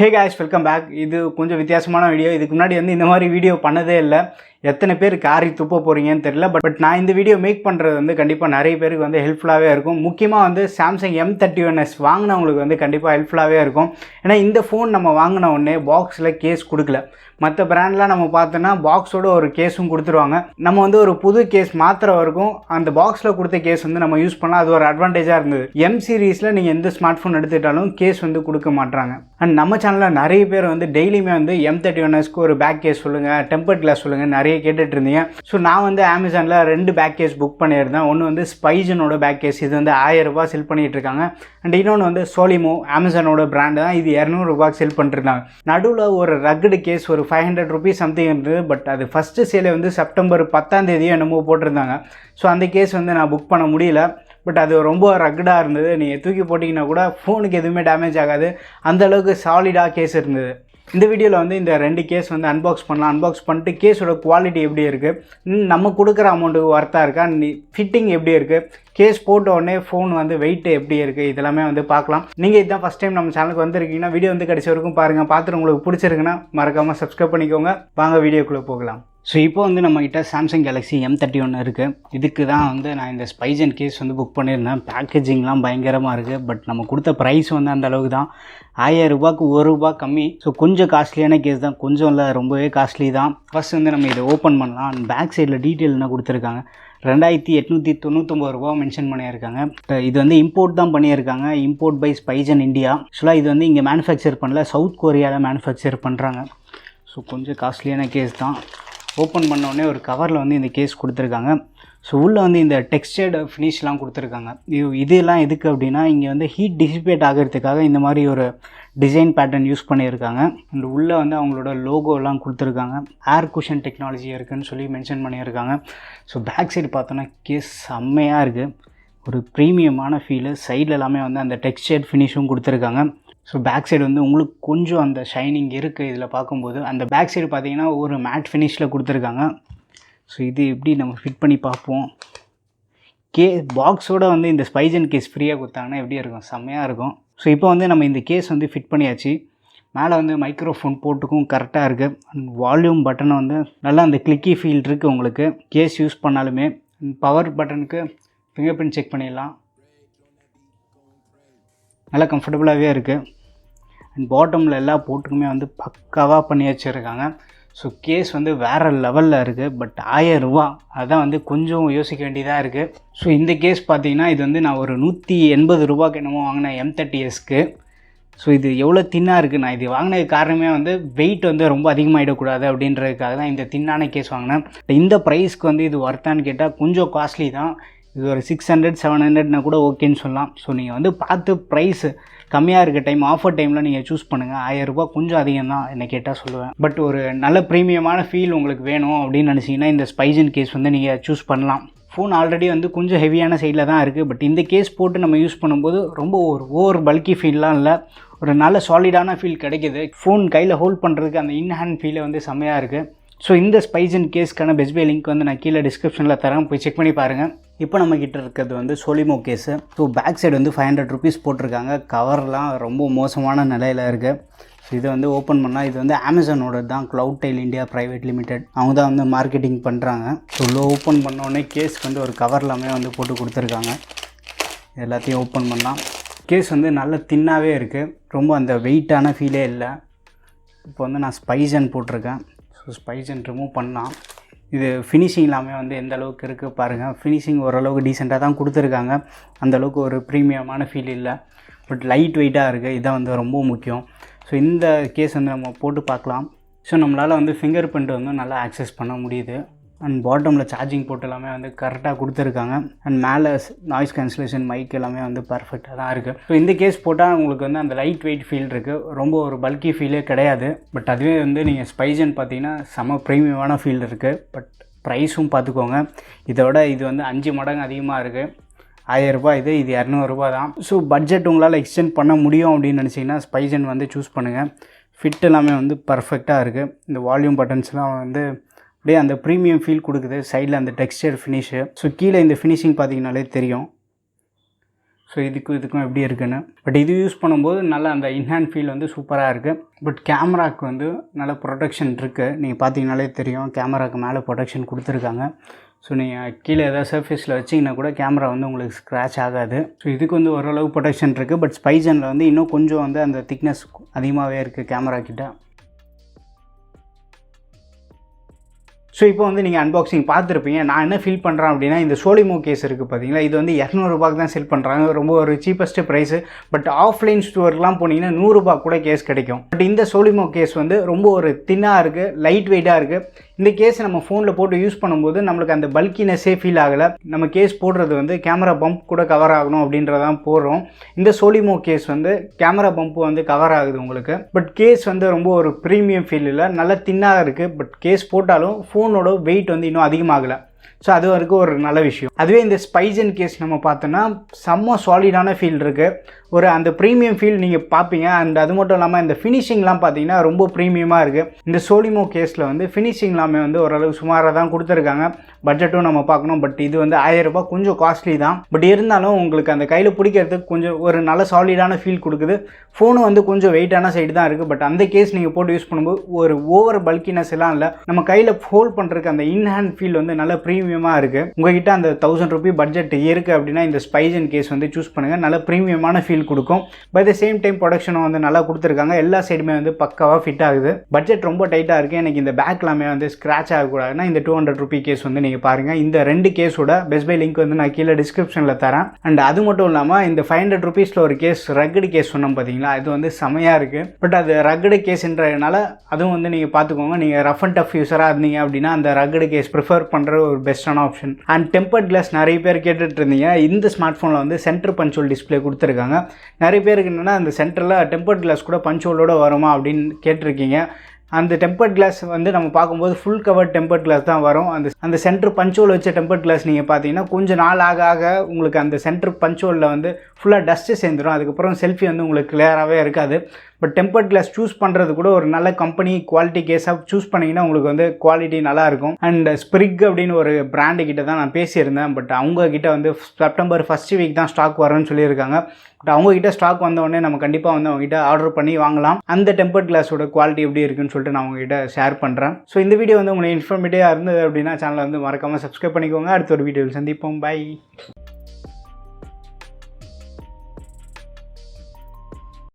Hey guys, welcome back. இது கொஞ்சம் வித்தியாசமான வீடியோ. இதுக்கு முன்னாடி இந்த மாதிரி வீடியோ பண்ணதே இல்லை. எத்தனை பேர் காரி துப்ப போறீங்கன்னு தெரியல. பட் நான் இந்த வீடியோ மேக் பண்ணுறது கண்டிப்பாக நிறைய பேருக்கு ஹெல்ப்ஃபுல்லாகவே இருக்கும். முக்கியமாக Samsung M31s வாங்கினவங்களுக்கு கண்டிப்பாக ஹெல்ப்ஃபுல்லாகவே இருக்கும். ஏன்னா இந்த ஃபோன் நம்ம வாங்கின உடனே பாக்ஸில் கேஸ் கொடுக்கல. மற்ற பிராண்ட்லாம் நம்ம பார்த்தோன்னா பாக்ஸோட ஒரு கேஸும் கொடுத்துருவாங்க. நம்ம ஒரு புது கேஸ் மாத்திர வரைக்கும் அந்த பாக்ஸில் கொடுத்த கேஸ் நம்ம யூஸ் பண்ணலாம். அது ஒரு அட்வான்டேஜாக இருந்தது. M சீரீஸில் நீங்கள் எந்த ஸ்மார்ட் ஃபோன் எடுத்துக்கிட்டாலும் கேஸ் கொடுக்க மாட்டாங்க. அண்ட் நம்ம சேனலில் நிறைய பேர் டெய்லியுமே M31ஸ்க்கு ஒரு பேக் கேஸ் சொல்லுங்கள், டெம்பர்ட் கிளாஸ் சொல்லுங்கள் நிறைய கேட்டுட்டு இருந்தீங்க. ஸோ நான் அமேசானில் 2 பேக் கேஸ் புக் பண்ணியிருந்தேன். ஒன்று ஸ்பைஜனோட பேக் கேஸ், இது 1000 ரூபாய் செல் பண்ணிட்டு இருக்காங்க. அண்ட் இன்னொன்று Solimo, அமேசானோட பிராண்டு தான். இது 200 ரூபாய்க்கு செல் பண்ணிருந்தாங்க. நடுவில் ஒரு ரக்குடு கேஸ் ஒரு 500 rupees சம்திங் இருந்தது. பட் அது ஃபஸ்ட்டு சேலை செப்டம்பர் 10 என்னமோ போட்டிருந்தாங்க. ஸோ அந்த கேஸ் நான் புக் பண்ண முடியல. பட் அது ரொம்ப ரக்குடாக இருந்தது. நீங்கள் தூக்கி போட்டிங்கன்னா கூட ஃபோனுக்கு எதுவுமே டேமேஜ் ஆகாது. அந்தளவுக்கு சாலிடாக கேஸ் இருந்தது. இந்த வீடியோவில் இந்த 2 கேஸ் அன்பாக்ஸ் பண்ணலாம். அன்பாக்ஸ் பண்ணிட்டு கேஸோட குவாலிட்டி எப்படி இருக்குது, நம்ம கொடுக்குற அமௌண்ட்டுக்கு ஒர்த்தாக இருக்கா, ஃபிட்டிங் எப்படி இருக்குது, கேஸ் போட்ட உடனே ஃபோன் வெயிட் எப்படி இருக்குது, இதெல்லாமே பார்க்கலாம். நீங்கள் இதுதான் ஃபஸ்ட் டைம் நம்ம சேனலுக்கு வந்திருக்கீங்கன்னா வீடியோ கடைசி வரைக்கும் பாருங்கள். பார்த்துட்டு உங்களுக்கு பிடிச்சிருக்குன்னா மறக்காமல் சப்ஸ்கிரைப் பண்ணிக்கோங்க. வாங்க வீடியோக்குள்ளே போகலாம். ஸோ இப்போ நம்மகிட்ட Samsung Galaxy M31 இருக்குது. இதுக்கு தான் நான் இந்த ஸ்பைஜன் கேஸ் புக் பண்ணியிருந்தேன். பேக்கேஜிங்லாம் பயங்கரமாக இருக்குது. பட் நம்ம கொடுத்த ப்ரைஸ் அந்த அளவுக்கு தான். 1000 ரூபாய்க்கு 1 ரூபா கம்மி. ஸோ கொஞ்சம் காஸ்ட்லியான கேஸ் தான், கொஞ்சம் இல்லை ரொம்பவே காஸ்ட்லி தான். ஃபஸ்ட் நம்ம இதை ஓப்பன் பண்ணலாம். அண்ட் பேக் சைடில் டீட்டெயில் என்ன கொடுத்துருக்காங்க, 2899 ரூபா மென்ஷன் பண்ணியிருக்காங்க. இது இம்போர்ட் தான் பண்ணியிருக்காங்க. Import by Spigen India. ஆக்சுவலாக இது இங்கே மேனுஃபேக்சர் பண்ணல, சவுத் கொரியாவில் மேனுஃபேக்சர் பண்ணுறாங்க. ஸோ கொஞ்சம் காஸ்ட்லியான கேஸ் தான். ஓப்பன் பண்ணோடனே ஒரு கவரில் இந்த கேஸ் கொடுத்துருக்காங்க. ஸோ உள்ளே இந்த டெக்ஸ்டர்டு ஃபினிஷ்லாம் கொடுத்துருக்காங்க. இதெல்லாம் எதுக்கு அப்படின்னா இங்கே ஹீட் டிசிபேட் ஆகிறதுக்காக இந்த மாதிரி ஒரு டிசைன் பேட்டர்ன் யூஸ் பண்ணியிருக்காங்க. அண்ட் உள்ளே அவங்களோட லோகோலாம் கொடுத்துருக்காங்க. ஏர் குஷன் டெக்னாலஜி இருக்குதுன்னு சொல்லி மென்ஷன் பண்ணியிருக்காங்க. ஸோ பேக் சைடு பார்த்தோன்னா கேஸ் செம்மையாக இருக்குது. ஒரு ப்ரீமியமான ஃபீலு. சைடில் எல்லாமே அந்த டெக்ஸ்டர்ட் ஃபினிஷும் கொடுத்துருக்காங்க. ஸோ பேக் சைடு உங்களுக்கு கொஞ்சம் அந்த ஷைனிங் இருக்குது இதில் பார்க்கும்போது. அந்த பேக் சைடு பார்த்தீங்கன்னா ஒரு மேட் ஃபினிஷில் கொடுத்துருக்காங்க. ஸோ இது எப்படி நம்ம ஃபிட் பண்ணி பார்ப்போம். பாக்ஸோடு இந்த ஸ்பைஜன் கேஸ் ஃப்ரீயாக கொடுத்தாங்கன்னா எப்படி இருக்கும், செம்மையாக இருக்கும். ஸோ இப்போ நம்ம இந்த கேஸ் ஃபிட் பண்ணியாச்சு. மேலே மைக்ரோஃபோன் போட்டுக்கும் கரெக்டாக இருக்குது. அண்ட் வால்யூம் பட்டனை நல்லா அந்த கிளிக்கி ஃபீல் இருக்குது உங்களுக்கு கேஸ் யூஸ் பண்ணாலுமே. பவர் பட்டனுக்கு ஃபிங்கர் பிரிண்ட் செக் பண்ணிடலாம். நல்லா கம்ஃபர்டபுளாகவே இருக்குது. அண்ட் பாட்டமில் எல்லா போட்டுக்குமே பக்காவாக பண்ணி வச்சுருக்காங்க. ஸோ கேஸ் வேறு லெவலில் இருக்குது. பட் 1000 ரூபா அதான் கொஞ்சம் யோசிக்க வேண்டியதாக இருக்குது. ஸோ இந்த கேஸ் பார்த்தீங்கன்னா இது நான் ஒரு 180 ரூபாய்க்கு என்னமோ வாங்கினேன் M30sக்கு. ஸோ இது எவ்வளோ தின்னாக இருக்குது. நான் இது வாங்கினது காரணமே வெயிட் ரொம்ப அதிகமாகிடக்கூடாது அப்படின்றதுக்காக தான் இந்த தின்னான கேஸ் வாங்கினேன். இந்த ப்ரைஸ்க்கு இது ஒர்த்தான்னு கேட்டால் கொஞ்சம் காஸ்ட்லி தான். இது ஒரு 600-700னா கூட ஓகேன்னு சொல்லலாம். ஸோ நீங்கள் பார்த்து ப்ரைஸு கம்மியாக இருக்க டைம், ஆஃபர் டைமில் நீங்கள் சூஸ் பண்ணுங்கள். 1000 ரூபா கொஞ்சம் அதிகம் தான் என்னை கேட்டால் சொல்லுவேன். பட் ஒரு நல்ல ப்ரீமியமான ஃபீல் உங்களுக்கு வேணும் அப்படின்னு நினச்சிங்கன்னா இந்த ஸ்பைஜன் கேஸ் நீங்கள் சூஸ் பண்ணலாம். ஃபோன் ஆல்ரெடி கொஞ்சம் ஹெவியான சைடில் தான் இருக்குது. பட் இந்த கேஸ் போட்டு நம்ம யூஸ் பண்ணும்போது ரொம்ப ஒரு ஓவர் பல்கி ஃபீல்லாம் இல்லை, ஒரு நல்ல சாலிடான ஃபீல் கிடைக்கிது. ஃபோன் கையில் ஹோல்ட் பண்ணுறதுக்கு அந்த இன்ஹேண்ட் ஃபீலை செம்மையாக இருக்குது. ஸோ இந்த ஸ்பைஜன் கேஸ்க்கான பெஸ்ட் பை லிங்க் நான் கீழே டிஸ்கிரிப்ஷனில் தரேன், போய் செக் பண்ணி பாருங்கள். இப்போ நம்மக்கிட்ட இருக்கிறது Solimo case. So back side 500 rupees போட்டிருக்காங்க. கவர்லாம் ரொம்ப மோசமான நிலையில் இருக்குது. ஸோ இதை ஓப்பன் பண்ணால் இது அமேசானோட தான், Cloudtail India private limited. அவங்க தான் மார்க்கெட்டிங் பண்ணுறாங்க. ஸோ ஓப்பன் பண்ணோடனே கேஸ்க்கு ஒரு கவர் எல்லாமே போட்டு கொடுத்துருக்காங்க. எல்லாத்தையும் ஓப்பன் பண்ணலாம். கேஸ் நல்ல தின்னாகவே இருக்குது. ரொம்ப அந்த வெயிட்டான ஃபீலே இல்லை. இப்போ நான் ஸ்பைஜன் போட்டிருக்கேன். ஸோ ஸ்பைஜன் ரிமூவ் பண்ணலாம். இது ஃபினிஷிங் எல்லாமே எந்த அளவுக்கு இருக்குது பாருங்கள். ஃபினிஷிங் ஓரளவுக்கு டீசெண்டாக தான் கொடுத்துருக்காங்க. அந்தளவுக்கு ஒரு ப்ரீமியமான ஃபீல் இல்லை. பட் லைட் வெயிட்டாக இருக்குது. இதான் ரொம்ப முக்கியம். ஸோ இந்த கேஸ் நம்ம போட்டு பார்க்கலாம். ஸோ நம்மளால் ஃபிங்கர் பிரிண்ட் நல்லா ஆக்சஸ் பண்ண முடியுது. அண்ட் பாட்டமில் சார்ஜிங் போட்டு எல்லாமே கரெக்டாக கொடுத்துருக்காங்க. அண்ட் மேலே நாய்ஸ் கேன்சலேஷன் மைக் எல்லாமே பர்ஃபெக்டாக தான் இருக்குது. ஸோ இந்த கேஸ் போட்டால் உங்களுக்கு அந்த லைட் வெயிட் ஃபீல் இருக்குது. ரொம்ப ஒரு பல்கி ஃபீலே கிடையாது. பட் அதுவே நீங்கள் ஸ்பைஜன் பார்த்தீங்கன்னா செம ப்ரீமியமான ஃபீல் இருக்குது. பட் ப்ரைஸும் பார்த்துக்கோங்க, இதோட இது 5 மடங்கு அதிகமாக இருக்குது. 1000 ரூபாய் இது 200 ரூபா தான். ஸோ பட்ஜெட் உங்களால் எக்ஸ்டெண்ட் பண்ண முடியும் அப்படின்னு நினச்சிங்கன்னா ஸ்பைஜன் சூஸ் பண்ணுங்கள். ஃபிட் எல்லாமே பர்ஃபெக்டாக இருக்குது. இந்த வால்யூம் பட்டன்ஸ்லாம் அப்படியே அந்த ப்ரீமியம் ஃபீல் கொடுக்குது. சைடில் அந்த டெக்ஸ்டர் ஃபினிஷு. ஸோ கீழே இந்த ஃபினிஷிங் பார்த்தீங்கனாலே தெரியும். ஸோ இதுக்கும் எப்படி இருக்குன்னு. பட் இது யூஸ் பண்ணும்போது நல்லா அந்த இன்ஹேண்ட் ஃபீல் வந்து சூப்பராக இருக்குது. பட் கேமராவுக்கு வந்து நல்ல ப்ரொடெக்ஷன் இருக்குது. நீங்கள் பார்த்தீங்கனாலே தெரியும், கேமராவுக்கு மேலே ப்ரொடெக்ஷன் கொடுத்துருக்காங்க. ஸோ நீங்கள் கீழே ஏதாவது சர்ஃபேஸில் வச்சிங்கன்னா கூட கேமரா வந்து உங்களுக்கு ஸ்க்ராட்ச் ஆகாது. ஸோ இதுக்கு வந்து ஓரளவு ப்ரொடெக்ஷன் இருக்குது. பட் ஸ்பைஜனில் வந்து இன்னும் கொஞ்சம் வந்து அந்த திக்னஸ் அதிகமாகவே இருக்குது கேமரா கிட்ட. ஸோ இப்போ வந்து நீங்கள் அன்பாக்சிங் பார்த்துருப்பீங்க. நான் என்ன ஃபீல் பண்ணுறேன் அப்படின்னா, இந்த சோலிமோ கேஸ் இருக்குது பார்த்தீங்களா, இது வந்து ₹200 தான் செல் பண்ணுறாங்க. ரொம்ப ஒரு சீப்பஸ்ட்டு ப்ரைஸு. பட் ஆஃப்லைன் ஸ்டோர்லாம் போனீங்கன்னா ₹100 கூட கேஸ் கிடைக்கும். பட் இந்த சோலிமோ கேஸ் வந்து ரொம்ப ஒரு தின்னாக இருக்குது, லைட் வெயிட்டாக இருக்குது. இந்த கேஸ் நம்ம ஃபோனில் போட்டு யூஸ் பண்ணும்போது நம்மளுக்கு அந்த பல்கினஸே ஃபீல் ஆகலை. நம்ம கேஸ் போடுறது வந்து கேமரா பம்ப் கூட கவர் ஆகணும் அப்படின்றதான் போடுறோம். இந்த சோலிமோ கேஸ் வந்து கேமரா பம்ப் வந்து கவர் ஆகுது உங்களுக்கு. பட் கேஸ் வந்து ரொம்ப ஒரு ப்ரீமியம் ஃபீல் இல்லை, நல்லா தின்னாக இருக்குது. பட் கேஸ் போட்டாலும் ஃபோனோட வெயிட் வந்து இன்னும் அதிகமாகலை. ஸோ அது வரைக்கும் ஒரு நல்ல விஷயம். அதுவே இந்த ஸ்பைஜன் கேஸ் நம்ம பார்த்தோன்னா செம்ம சாலிடான ஃபீல் இருக்குது. ஒரு அந்த ப்ரீமியம் ஃபீல் நீங்கள் பார்ப்பீங்க. அண்ட் அது மட்டும் இல்லாமல் இந்த ஃபினிஷிங்லாம் பார்த்தீங்கன்னா ரொம்ப ப்ரீமியமாக இருக்குது. இந்த சோலிமோ கேஸில் வந்து ஃபினிஷிங் எல்லாமே வந்து ஓரளவு சுமாராக தான் கொடுத்துருக்காங்க. பட்ஜெட்டும் நம்ம பார்க்கணும். பட் இது வந்து ₹1000 கொஞ்சம் காஸ்ட்லி தான். பட் இருந்தாலும் உங்களுக்கு அந்த கையில் பிடிக்கிறதுக்கு கொஞ்சம் ஒரு நல்ல சாலிடான ஃபீல் கொடுக்குது. ஃபோனும் வந்து கொஞ்சம் வெயிட்டான சைடு தான் இருக்குது. பட் அந்த கேஸ் நீங்கள் போட்டு யூஸ் பண்ணும்போது ஒரு ஓவர் பல்கினஸ் எல்லாம் இல்லை. நம்ம கையில் ஹோல்ட் பண்ணுறதுக்கு அந்த இன்ஹேண்ட் ஃபீல் வந்து நல்ல ப்ரீமியமாக இருக்குது. உங்கள்கிட்ட அந்த ₹1000 பட்ஜெட் இருக்குது அப்படின்னா இந்த ஸ்பைஜன் கேஸ் வந்து சூஸ் பண்ணுங்கள். நல்ல ப்ரீமியமான ஃபீல் கொடுக்கும். பை த சேம் டைம் ப்ரொடக்ஷனும் வந்து நல்லா கொடுத்துருக்காங்க. எல்லா சைடுமே வந்து பக்காவாக ஃபிட் ஆகுது. பட்ஜெட் ரொம்ப டைட்டாக இருக்குது. எனக்கு இந்த பேக் எல்லாமே வந்து ஸ்க்ராட்ச் ஆகக்கூடாதுன்னா இந்த ₹200 கேஸ் வந்து நீங்கள் பாருங்கள். இந்த 2 கேஸோட பெஸ்ட் பை லிங்க் வந்து நான் கீழே டிஸ்கிரிப்ஷனில் தரேன். அண்ட் அது மட்டும் இல்லாமல் இந்த ₹500 ஒரு கேஸ் ரக்கடு கேஸ் சொன்னோம் பார்த்தீங்களா, இது வந்து செமையாக இருக்குது. பட் அது ரக்கடு கேஸ்ன்றதுனால அதுவும் வந்து நீங்கள் பார்த்துக்கோங்க. நீங்கள் ரஃப் அண்ட் டஃப் யூஸராக இருந்தீங்க அப்படின்னா அந்த ரக்கடு கேஸ் ப்ரிஃபர் பண்ணுற ஒரு பெஸ்ட்டான ஆப்ஷன். அண்ட் டெம்பர்ட் கிளாஸ் நிறைய பேர் கேட்டுட்டு இருந்தீங்க. இந்த ஸ்மார்ட் ஃபோனில் வந்து சென்டர் பஞ்சுவல் டிஸ்பிளே கொடுத்துருக்காங்க. நிறைய பேருக்கு என்னென்னா அந்த சென்டரில் டெம்பர்ட் கிளாஸ் கூட பஞ்சுவலோட வருமா அப்படின்னு கேட்டிருக்கீங்க. அந்த டெம்பர்ட் கிளாஸ் வந்து நம்ம பார்க்கும்போது ஃபுல் கவர் டெம்பர்ட் கிளாஸ் தான் வரும். அந்த சென்டர் பஞ்சுவல் வச்ச டெம்பர்ட் கிளாஸ் நீங்கள் பார்த்தீங்கன்னா கொஞ்சம் நாள் ஆக உங்களுக்கு அந்த சென்டர் பஞ்சுவலில் வந்து ஃபுல்லாக டஸ்ட்டு சேர்ந்துடும். அதுக்கப்புறம் செல்ஃபி வந்து உங்களுக்கு கிளியராகவே இருக்காது. பட் டெம்பர்ட் கிளாஸ் சூஸ் பண்ணுறது கூட ஒரு நல்ல கம்பெனி குவாலிட்டி கேஸாக சூஸ் பண்ணிங்கன்னா உங்களுக்கு வந்து குவாலிட்டி நல்லாயிருக்கும். அண்ட் ஸ்பிரிக் அப்படின்னு ஒரு பிராண்டு கிட்ட தான் நான் பேசியிருந்தேன். பட் அவங்கக்கிட்ட வந்து செப்டம்பர் 1st வீக் தான் ஸ்டாக் வரும்னு சொல்லியிருக்காங்க. பட் அவங்ககிட்ட ஸ்டாக் வந்தவொடனே நம்ம கண்டிப்பாக வந்து அவங்ககிட்ட ஆர்டர் பண்ணி வாங்கலாம். அந்த டெம்பர்ட் கிளாஸோட குவாலிட்டி எப்படி இருக்குன்னு சொல்லிட்டு நான் உங்ககிட்ட ஷேர் பண்ணுறேன். ஸோ இந்த வீடியோ வந்து உங்களுக்கு இன்ஃபர்மேட்டிவாக இருந்தது அப்படின்னா சேனலை வந்து மறக்காமல் சப்ஸ்கிரைப் பண்ணிக்கோங்க. அடுத்த ஒரு வீடியோவில் சந்திப்போம். பை.